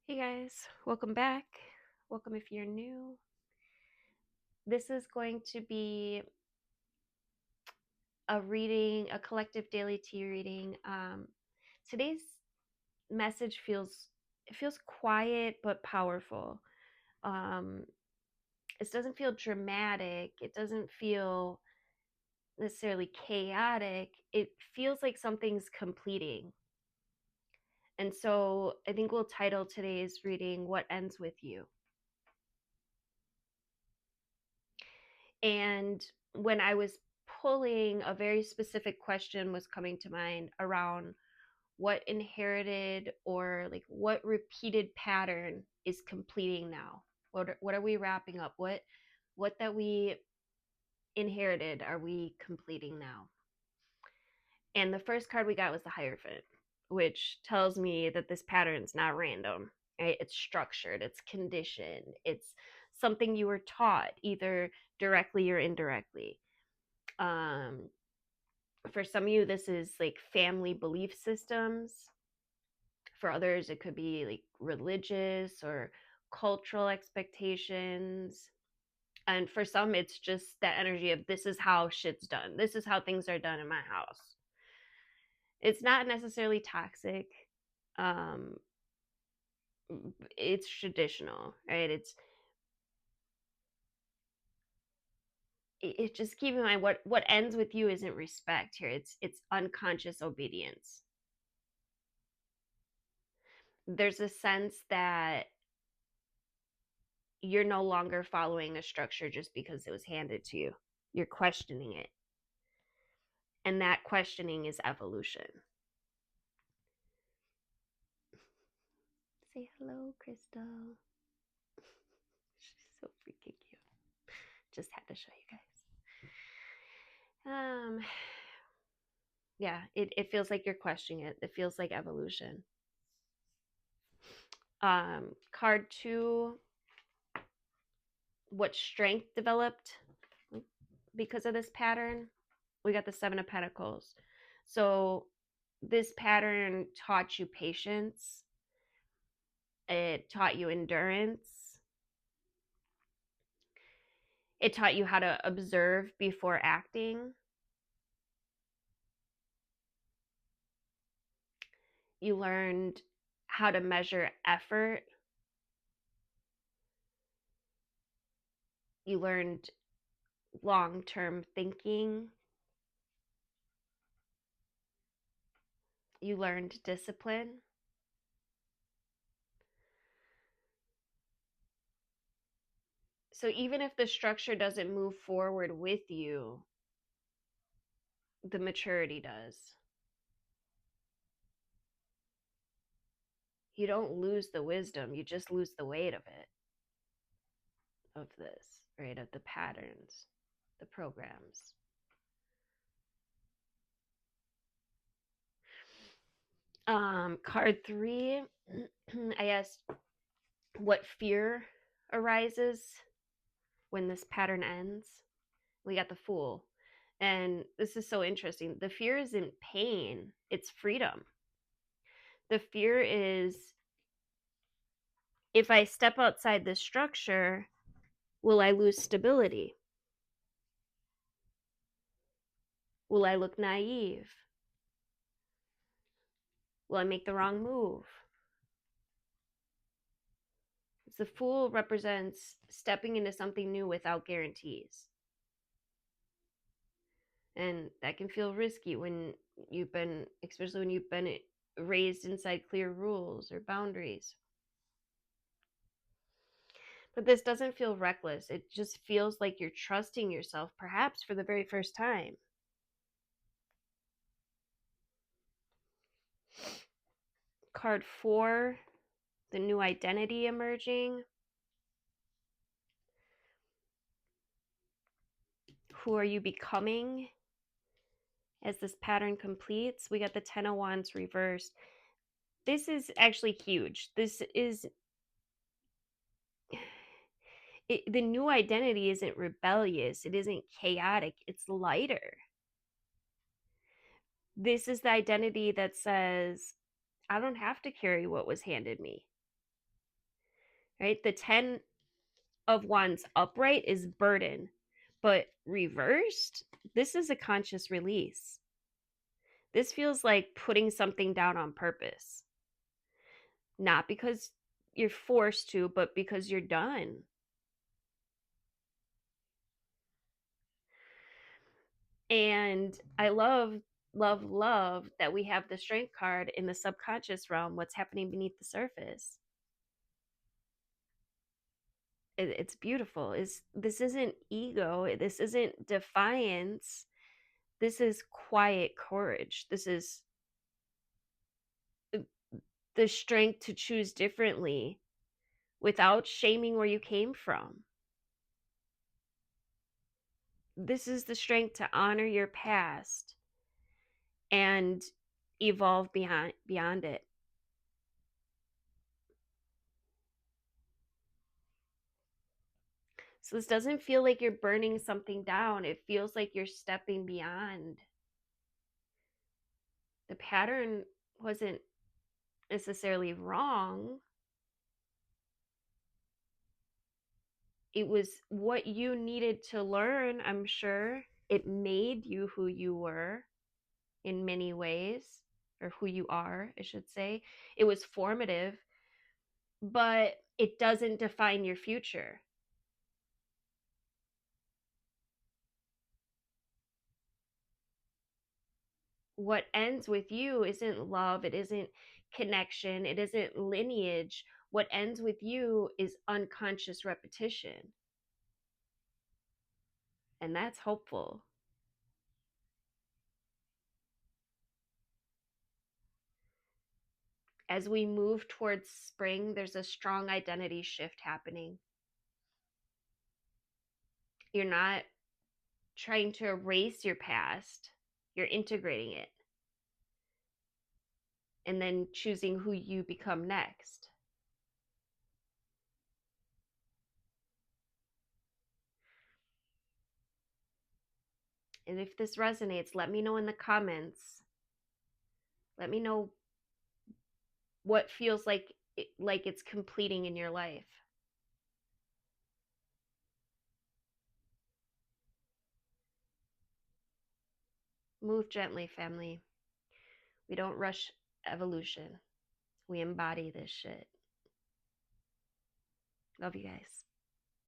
Hey guys, welcome back. Welcome if you're new. This is going to be a reading, a collective daily tea reading. Today's message feels quiet but powerful. Um, it doesn't feel dramatic. It doesn't feel necessarily chaotic. It feels like something's completing. And so I think we'll title today's reading "What Ends with You." And when I was pulling, a very specific question was coming to mind around what inherited or like what repeated pattern is completing now. What are we wrapping up? What that we inherited are we completing now? And the first card we got was the Hierophant, which tells me that this pattern's not random, right? It's structured, it's conditioned, it's something you were taught either directly or indirectly. um for some of you, this is like family belief systems. For others, it could be like religious or cultural expectations. And for some, it's just that energy of this is how shit's done, this is how things are done in my house. It's not necessarily toxic. um it's traditional, right? It's just keep in mind what ends with you isn't respect here. It's unconscious obedience. There's a sense that you're no longer following a structure just because it was handed to you. You're questioning it. And that questioning is evolution. Say hello, Crystal. She's so freaking cute. Just had to show you guys. Yeah, it feels like you're questioning it. It feels like evolution. Card 2, what strength developed because of this pattern? We got the 7 of Pentacles. So this pattern taught you patience. It taught you endurance. It taught you how to observe before acting. You learned how to measure effort. You learned long-term thinking. You learned discipline. So even if the structure doesn't move forward with you, the maturity does. You don't lose the wisdom, you just lose the weight of it, of this, right? Of the patterns, the programs. Card 3, I asked what fear arises when this pattern ends. We got the Fool. And this is so interesting. The fear isn't pain, it's freedom. The fear is, if I step outside this structure, will I lose stability? Will I look naive? Will I make the wrong move? The Fool represents stepping into something new without guarantees. And that can feel risky when you've been, especially when you've been raised inside clear rules or boundaries. But this doesn't feel reckless. It just feels like you're trusting yourself, perhaps for the very first time. Card 4, the new identity emerging. Who are you becoming as this pattern completes? We got the 10 of Wands reversed. This is actually huge. This is the new identity isn't rebellious. It isn't chaotic. It's lighter. This is the identity that says, I don't have to carry what was handed me. right? The 10 of Wands upright is burden, but reversed, this is a conscious release. This feels like putting something down on purpose, not because you're forced to, but because you're done. And I love that we have the strength card in the subconscious realm, what's happening beneath the surface. It's beautiful. This isn't ego, this isn't defiance, this is quiet courage. This is the strength to choose differently without shaming where you came from. This is the strength to honor your past and evolve beyond it. So this doesn't feel like you're burning something down. It feels like you're stepping beyond. The pattern wasn't necessarily wrong. It was what you needed to learn, I'm sure. It made you who you were in many ways, or who you are, I should say. It was formative, but it doesn't define your future. What ends with you isn't love, it isn't connection, it isn't lineage. What ends with you is unconscious repetition. And that's hopeful. As we move towards spring, there's a strong identity shift happening. You're not trying to erase your past, you're integrating it and then choosing who you become next. And if this resonates, let me know in the comments. Let me know what feels like it's completing in your life. Move gently, family. We don't rush evolution. We embody this shit. Love you guys.